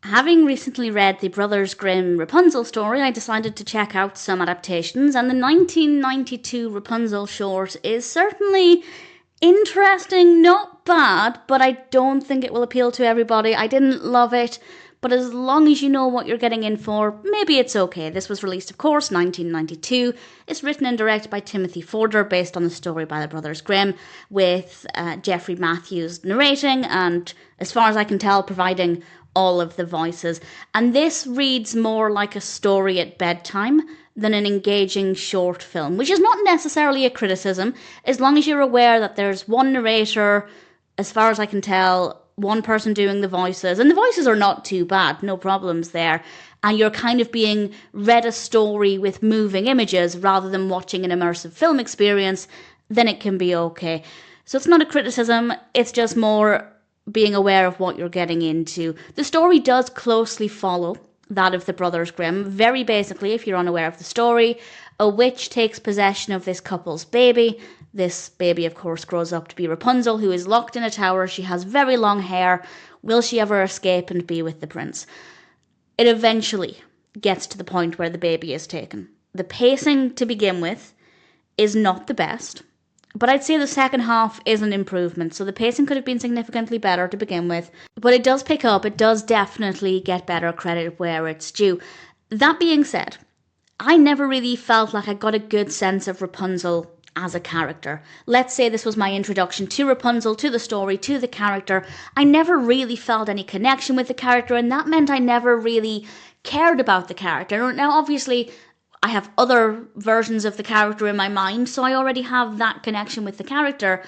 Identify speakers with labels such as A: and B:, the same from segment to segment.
A: Having recently read the Brothers Grimm Rapunzel story, I decided to check out some adaptations, and the 1992 Rapunzel short is certainly interesting, not bad, but I don't think it will appeal to everybody. I didn't love it, but as long as you know what you're getting in for, maybe it's okay. This was released, of course, 1992. It's written and directed by Timothy Forder, based on the story by the Brothers Grimm, with Geoffrey Matthews narrating, and as far as I can tell, providing all of the voices. And this reads more like a story at bedtime than an engaging short film, which is not necessarily a criticism, as long as you're aware that there's one narrator, as far as I can tell, one person doing the voices, and the voices are not too bad, no problems there, and you're kind of being read a story with moving images rather than watching an immersive film experience, then it can be okay. So it's not a criticism, it's just more being aware of what you're getting into. The story does closely follow that of the Brothers Grimm. Very basically, if you're unaware of the story, a witch takes possession of this couple's baby. This baby, of course, grows up to be Rapunzel, who is locked in a tower. She has very long hair. Will she ever escape and be with the prince? It eventually gets to the point where the baby is taken. The pacing, to begin with, is not the best, but I'd say the second half is an improvement. So the pacing could have been significantly better to begin with, but it does pick up. It does definitely get better credit where it's due. That being said, I never really felt like I got a good sense of Rapunzel as a character. Let's say this was my introduction to Rapunzel, to the story, to the character. I never really felt any connection with the character, and that meant I never really cared about the character. Now, obviously, I have other versions of the character in my mind, so I already have that connection with the character,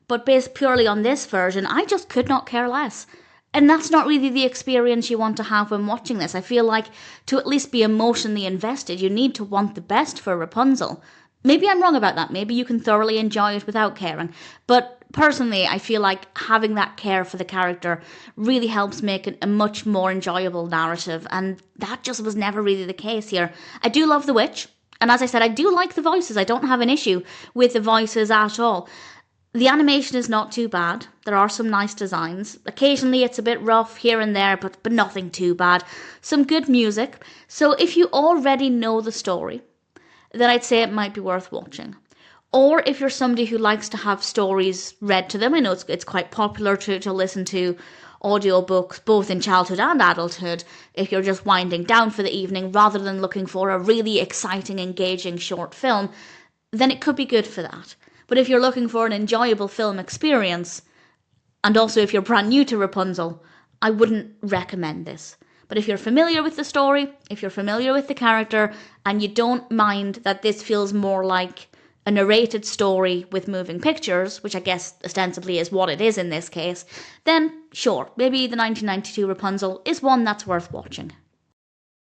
A: but based purely on this version, I just could not care less. And that's not really the experience you want to have when watching this. I feel like to at least be emotionally invested, you need to want the best for Rapunzel. Maybe I'm wrong about that. Maybe you can thoroughly enjoy it without caring. But personally, I feel like having that care for the character really helps make it a much more enjoyable narrative. And that just was never really the case here. I do love the witch. And as I said, I do like the voices. I don't have an issue with the voices at all. The animation is not too bad. There are some nice designs. Occasionally it's a bit rough here and there, but nothing too bad. Some good music. So if you already know the story, then I'd say it might be worth watching. Or if you're somebody who likes to have stories read to them, I know it's quite popular to listen to audiobooks both in childhood and adulthood if you're just winding down for the evening rather than looking for a really exciting, engaging short film, then it could be good for that. But if you're looking for an enjoyable film experience, and also if you're brand new to Rapunzel, I wouldn't recommend this. But if you're familiar with the story, if you're familiar with the character, and you don't mind that this feels more like a narrated story with moving pictures, which I guess ostensibly is what it is in this case, then sure, maybe the 1992 Rapunzel is one that's worth watching.